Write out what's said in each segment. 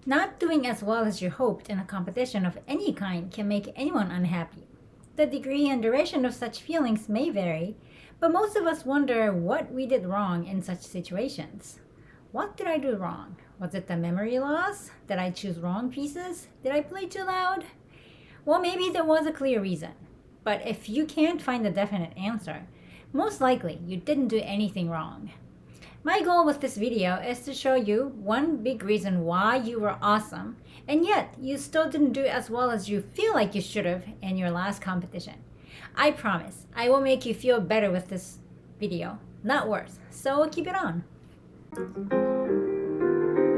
Not doing as well as you hoped in a competition of any kind can make anyone unhappy. The degree and duration of such feelings may vary, but most of us wonder what we did wrong in such situations. What did I do wrong? Was it the memory loss? Did I choose wrong pieces? Did I play too loud? Well, maybe there was a clear reason. But if you can't find a definite answer, most likely you didn't do anything wrong. My goal with this video is to show you one big reason why you were awesome, and yet you still didn't do as well as you feel like you should have in your last competition. I promise, I will make you feel better with this video, not worse, so keep it on.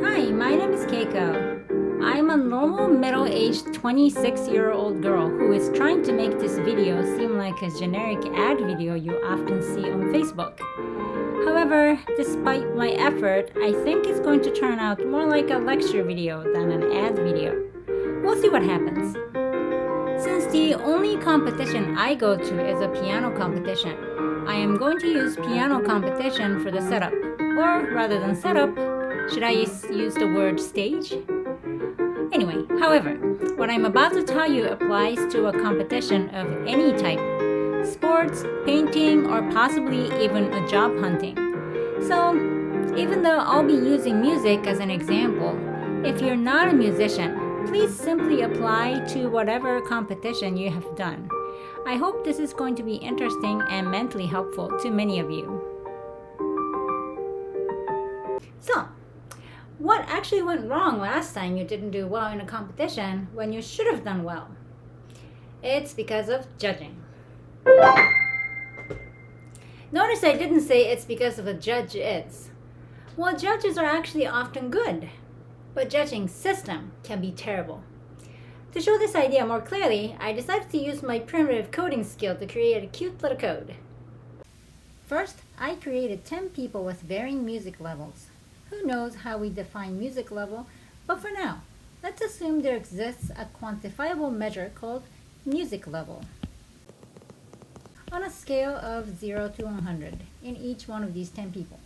Hi, my name is Keiko. I'm a normal middle-aged 26-year-old girl who is trying to make this video seem like a generic ad video you often see on Facebook. However, despite my effort, I think it's going to turn out more like a lecture video than an ad video. We'll see what happens. Since the only competition I go to is a piano competition, I am going to use piano competition for the setup. Or rather than setup, should I use the word stage? Anyway, however, what I'm about to tell you applies to a competition of any type. Sports, painting, or possibly even a job hunting. So, even though I'll be using music as an example, if you're not a musician, please simply apply to whatever competition you have done. I hope this is going to be interesting and mentally helpful to many of you. So, what actually went wrong last time you didn't do well in a competition when you should have done well? It's because of judging. Notice I didn't say it's because of a judge is. Well, judges are actually often good, but judging system can be terrible. To show this idea more clearly, I decided to use my primitive coding skill to create a cute little code. First, I created 10 people with varying music levels. Who knows how we define music level, but for now, let's assume there exists a quantifiable measure called music level on a scale of 0 to 100 in each one of these 10 people.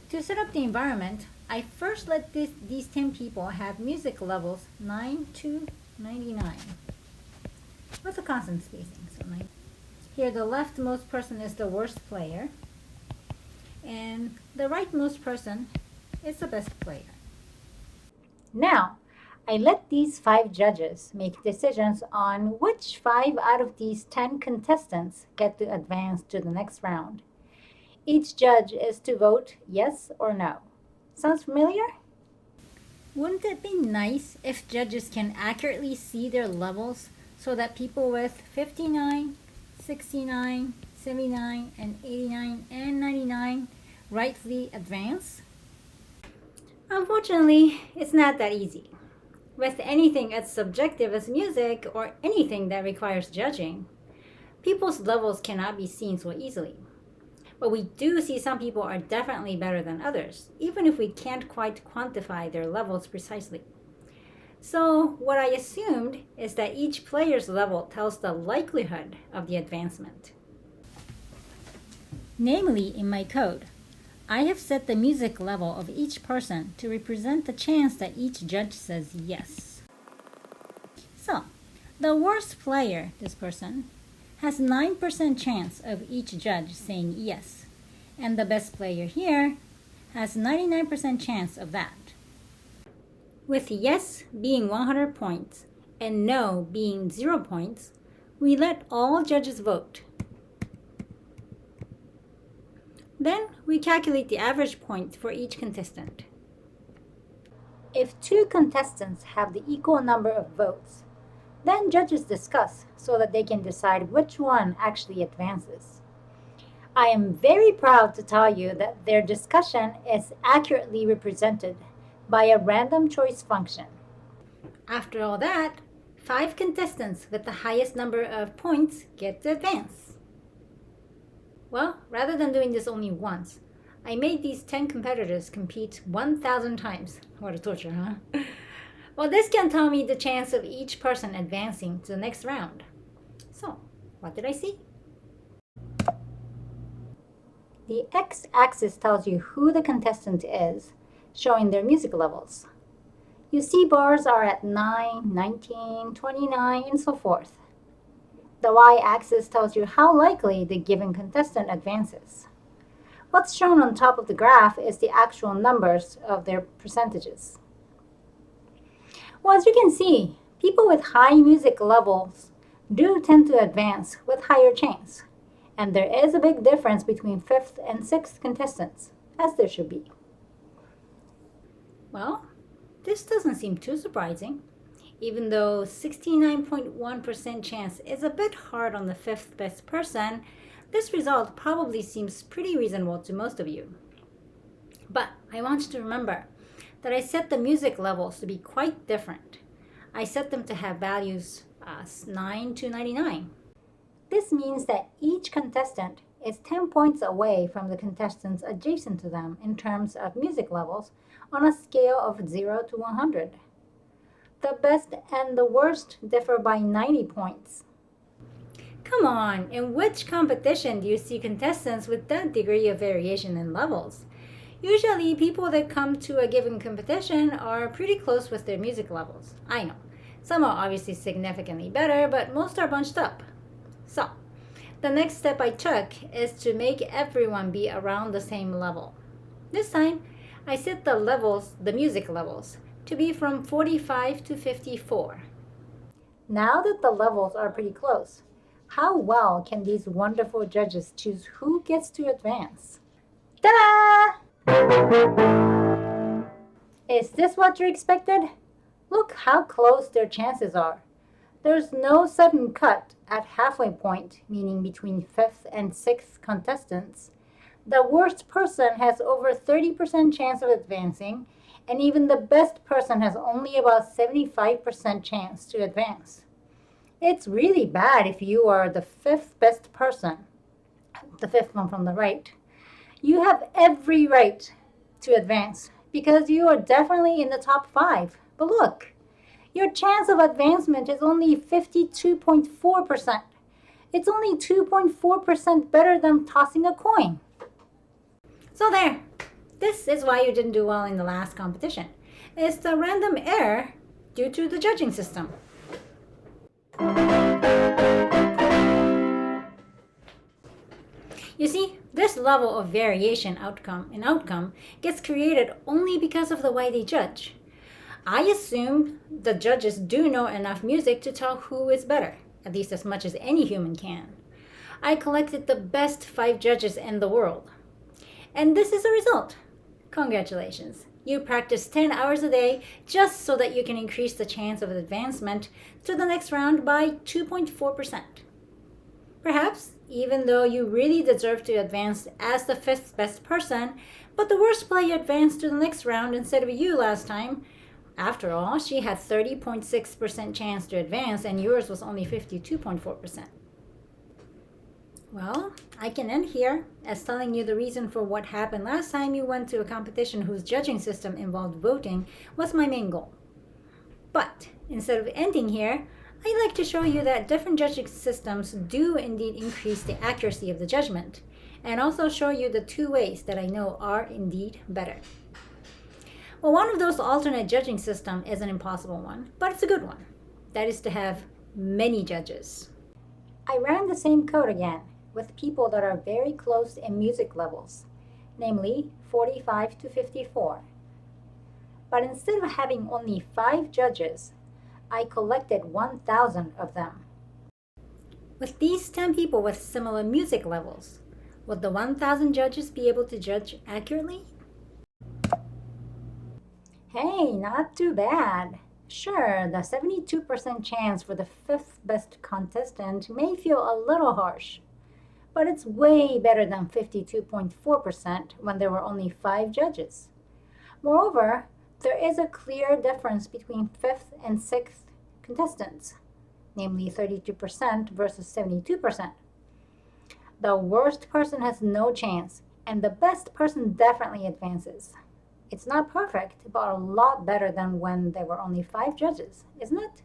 To set up the environment, I first let these 10 people have music levels 9 to 99 with a constant spacing. So here the leftmost person is the worst player and the rightmost person is the best player. Now, I let these 5 judges make decisions on which 5 out of these 10 contestants get to advance to the next round. Each judge is to vote yes or no. Sounds familiar? Wouldn't it be nice if judges can accurately see their levels so that people with 59, 69, 79, and 89, and 99 rightfully advance? Unfortunately, it's not that easy. With anything as subjective as music or anything that requires judging, people's levels cannot be seen so easily. But we do see some people are definitely better than others, even if we can't quite quantify their levels precisely. So what I assumed is that each player's level tells the likelihood of the advancement. Namely, in my code, I have set the music level of each person to represent the chance that each judge says yes. So, the worst player, this person, has 9% chance of each judge saying yes, and the best player here has 99% chance of that. With yes being 100 points and no being 0 points, we let all judges vote. Then we calculate the average point for each contestant. If 2 contestants have the equal number of votes, then judges discuss so that they can decide which one actually advances. I am very proud to tell you that their discussion is accurately represented by a random choice function. After all that, 5 contestants with the highest number of points get to advance. Well, rather than doing this only once, I made these 10 competitors compete 1,000 times. What a torture, huh? Well, this can tell me the chance of each person advancing to the next round. So, what did I see? The x-axis tells you who the contestant is, showing their music levels. You see bars are at 9, 19, 29, and so forth. The y-axis tells you how likely the given contestant advances. What's shown on top of the graph is the actual numbers of their percentages. Well, as you can see, people with high music levels do tend to advance with higher chance, and there is a big difference between 5th and 6th contestants, as there should be. Well, this doesn't seem too surprising. Even though 69.1% chance is a bit hard on the 5th best person, this result probably seems pretty reasonable to most of you. But I want you to remember that I set the music levels to be quite different. I set them to have values 9 to 99. This means that each contestant is 10 points away from the contestants adjacent to them in terms of music levels on a scale of 0 to 100. The best and the worst differ by 90 points. Come on, in which competition do you see contestants with that degree of variation in levels? Usually, people that come to a given competition are pretty close with their music levels. I know, some are obviously significantly better, but most are bunched up. So, the next step I took is to make everyone be around the same level. This time, I set the music levels, to be from 45 to 54. Now that the levels are pretty close, how well can these wonderful judges choose who gets to advance? Ta-da! Is this what you expected? Look how close their chances are. There's no sudden cut at halfway point, meaning between 5th and 6th contestants. The worst person has over 30% chance of advancing, and even the best person has only about 75% chance to advance. It's really bad if you are the 5th best person, the 5th one from the right. You have every right to advance because you are definitely in the top 5. But look, your chance of advancement is only 52.4%. It's only 2.4% better than tossing a coin. So there. This is why you didn't do well in the last competition. It's the random error due to the judging system. You see, this level of variation in outcome gets created only because of the way they judge. I assume the judges do know enough music to tell who is better, at least as much as any human can. I collected the best 5 judges in the world. And this is the result. Congratulations. You practice 10 hours a day just so that you can increase the chance of advancement to the next round by 2.4%. Perhaps, even though you really deserve to advance as the 5th best person, but the worst player advanced to the next round instead of you last time. After all, she had 30.6% chance to advance and yours was only 52.4%. Well, I can end here as telling you the reason for what happened last time you went to a competition whose judging system involved voting was my main goal. But instead of ending here, I'd like to show you that different judging systems do indeed increase the accuracy of the judgment, and also show you the 2 ways that I know are indeed better. Well, one of those alternate judging systems is an impossible one, but it's a good one. That is to have many judges. I ran the same code again, with people that are very close in music levels, namely 45 to 54. But instead of having only 5 judges, I collected 1,000 of them. With these 10 people with similar music levels, would the 1,000 judges be able to judge accurately? Hey, not too bad. Sure, the 72% chance for the 5th best contestant may feel a little harsh, but it's way better than 52.4% when there were only 5 judges. Moreover, there is a clear difference between 5th and 6th contestants, namely 32% versus 72%. The worst person has no chance, and the best person definitely advances. It's not perfect, but a lot better than when there were only 5 judges, isn't it?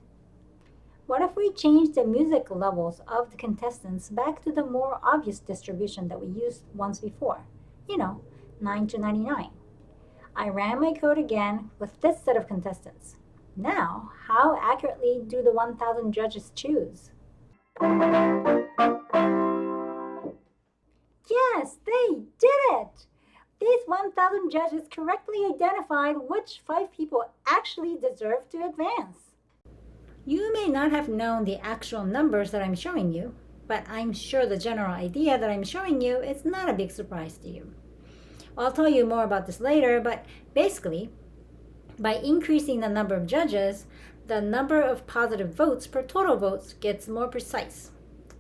What if we change the music levels of the contestants back to the more obvious distribution that we used once before? 9 to 99. I ran my code again with this set of contestants. Now, how accurately do the 1,000 judges choose? Yes, they did it! These 1,000 judges correctly identified which 5 people actually deserve to advance. You may not have known the actual numbers that I'm showing you, but I'm sure the general idea that I'm showing you is not a big surprise to you. I'll tell you more about this later, but basically, by increasing the number of judges, the number of positive votes per total votes gets more precise,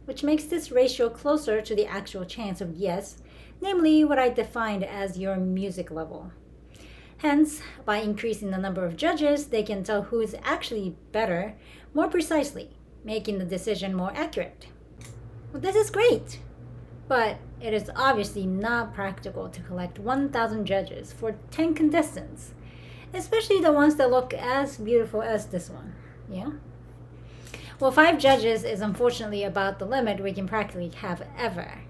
which makes this ratio closer to the actual chance of yes, namely what I defined as your music level. Hence, by increasing the number of judges, they can tell who is actually better more precisely, making the decision more accurate. Well, this is great, but it is obviously not practical to collect 1,000 judges for 10 contestants, especially the ones that look as beautiful as this one. Yeah? Well, 5 judges is unfortunately about the limit we can practically have ever.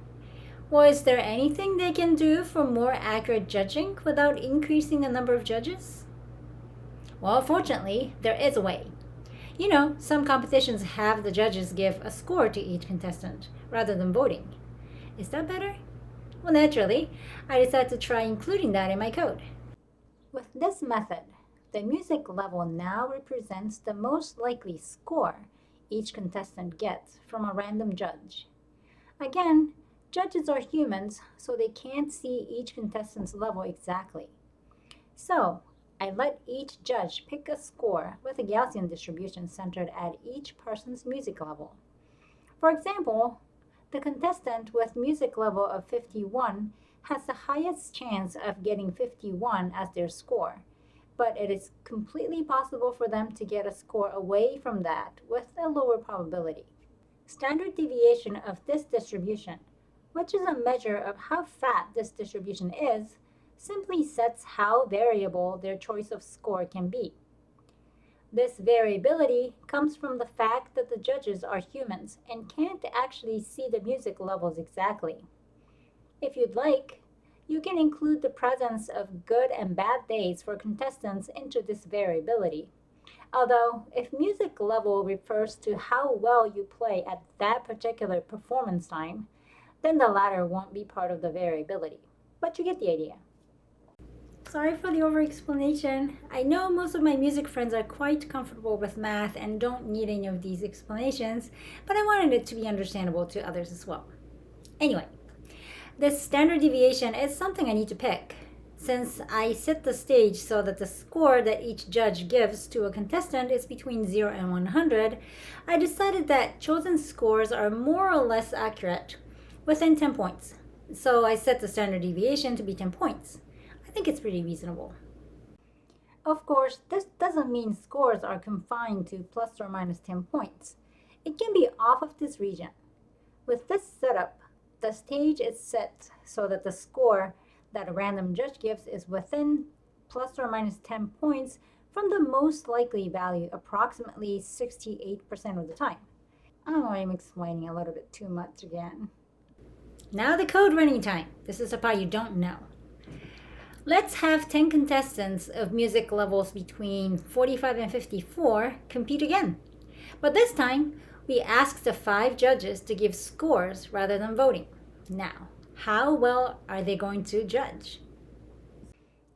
Well, is there anything they can do for more accurate judging without increasing the number of judges? Well, fortunately, there is a way. You know, some competitions have the judges give a score to each contestant rather than voting. Is that better? Well, naturally, I decided to try including that in my code. With this method, the music level now represents the most likely score each contestant gets from a random judge. Again, judges are humans, so they can't see each contestant's level exactly. So, I let each judge pick a score with a Gaussian distribution centered at each person's music level. For example, the contestant with music level of 51 has the highest chance of getting 51 as their score, but it is completely possible for them to get a score away from that with a lower probability. Standard deviation of this distribution, which is a measure of how fat this distribution is, simply sets how variable their choice of score can be. This variability comes from the fact that the judges are humans and can't actually see the music levels exactly. If you'd like, you can include the presence of good and bad days for contestants into this variability. Although, if music level refers to how well you play at that particular performance time, then the latter won't be part of the variability. But you get the idea. Sorry for the over-explanation. I know most of my music friends are quite comfortable with math and don't need any of these explanations, but I wanted it to be understandable to others as well. Anyway, this standard deviation is something I need to pick. Since I set the stage so that the score that each judge gives to a contestant is between 0 and 100, I decided that chosen scores are more or less accurate within 10 points. So I set the standard deviation to be 10 points. I think it's pretty reasonable. Of course, this doesn't mean scores are confined to plus or minus 10 points. It can be off of this region. With this setup, the stage is set so that the score that a random judge gives is within plus or minus 10 points from the most likely value approximately 68% of the time. I know I'm explaining a little bit too much again. Now the code running time. This is the part you don't know. Let's have 10 contestants of music levels between 45 and 54 compete again. But this time, we ask the 5 judges to give scores rather than voting. Now, how well are they going to judge?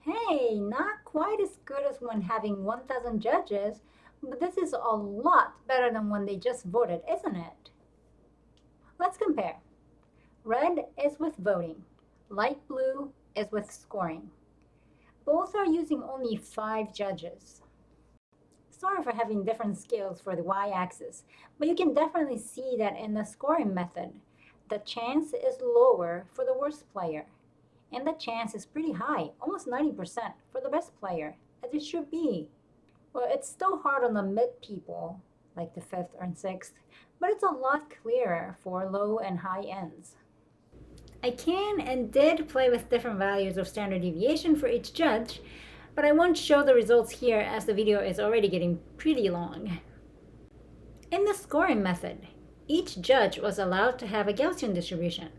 Hey, not quite as good as when having 1,000 judges, but this is a lot better than when they just voted, isn't it? Let's compare. Red is with voting. Light blue is with scoring. Both are using only 5 judges. Sorry for having different scales for the y-axis, but you can definitely see that in the scoring method, the chance is lower for the worst player, and the chance is pretty high, almost 90% for the best player, as it should be. Well, it's still hard on the mid people, like the 5th and 6th, but it's a lot clearer for low and high ends. I can and did play with different values of standard deviation for each judge, but I won't show the results here as the video is already getting pretty long. In the scoring method, each judge was allowed to have a Gaussian distribution.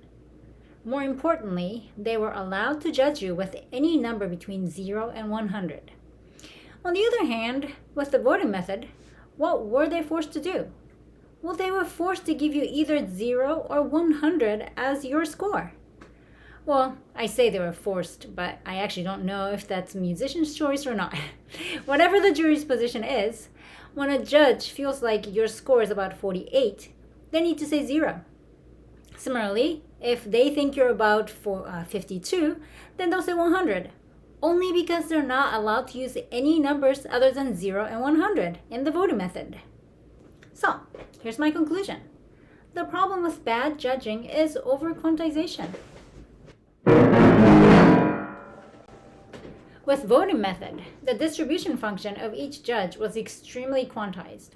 More importantly, they were allowed to judge you with any number between 0 and 100. On the other hand, with the voting method, what were they forced to do? Well, they were forced to give you either 0 or 100 as your score. Well, I say they were forced, but I actually don't know if that's a musician's choice or not. Whatever the jury's position is, when a judge feels like your score is about 48, they need to say 0. Similarly, if they think you're about 52, then they'll say 100, only because they're not allowed to use any numbers other than 0 and 100 in the voting method. So, here's my conclusion. The problem with bad judging is over-quantization. With voting method, the distribution function of each judge was extremely quantized.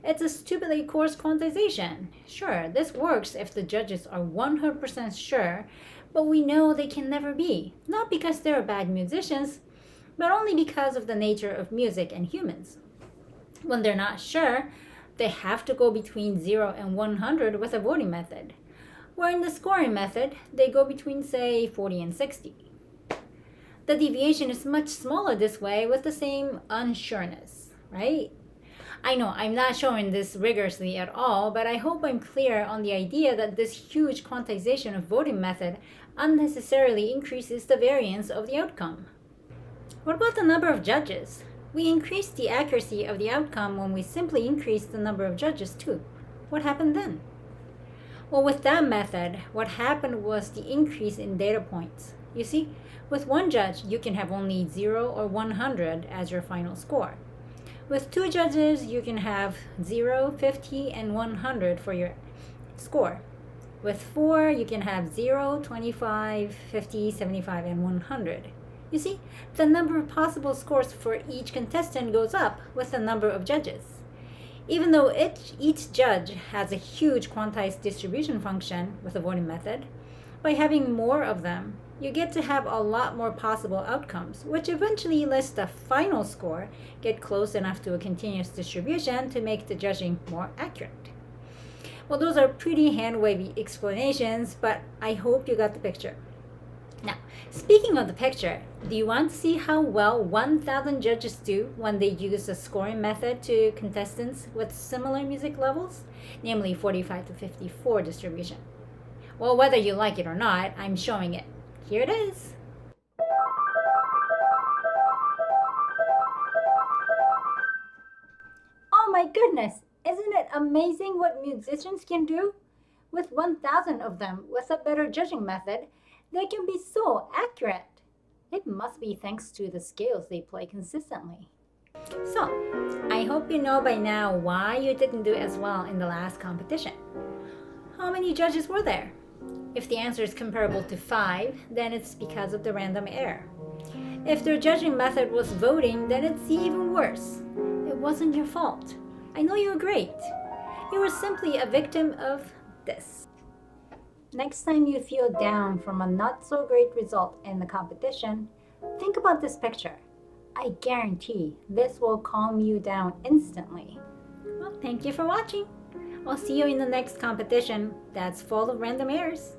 It's a stupidly coarse quantization. Sure, this works if the judges are 100% sure, but we know they can never be, not because they're bad musicians, but only because of the nature of music and humans. When they're not sure, they have to go between 0 and 100 with a voting method, where in the scoring method, they go between, say, 40 and 60. The deviation is much smaller this way with the same unsureness, right? I know I'm not showing this rigorously at all, but I hope I'm clear on the idea that this huge quantization of voting method unnecessarily increases the variance of the outcome. What about the number of judges? We increased the accuracy of the outcome when we simply increased the number of judges too. What happened then? Well, with that method, what happened was the increase in data points. You see, with one judge, you can have only 0 or 100 as your final score. With two judges, you can have 0, 50, and 100 for your score. With four, you can have 0, 25, 50, 75, and 100. You see, the number of possible scores for each contestant goes up with the number of judges. Even though each judge has a huge quantized distribution function with the voting method, by having more of them, you get to have a lot more possible outcomes, which eventually lets the final score get close enough to a continuous distribution to make the judging more accurate. Well, those are pretty hand-wavy explanations, but I hope you got the picture. Now, speaking of the picture, do you want to see how well 1,000 judges do when they use the scoring method to contestants with similar music levels, namely 45 to 54 distribution? Well, whether you like it or not, I'm showing it. Here it is. Oh my goodness! Isn't it amazing what musicians can do? With 1,000 of them with a better judging method, they can be so accurate. It must be thanks to the scales they play consistently. So, I hope you know by now why you didn't do as well in the last competition. How many judges were there? If the answer is comparable to 5, then it's because of the random error. If their judging method was voting, then it's even worse. It wasn't your fault. I know you're great. You were simply a victim of this. Next time you feel down from a not so great result in the competition, think about this picture. I guarantee this will calm you down instantly. Well, thank you for watching. I'll see you in the next competition that's full of random errors.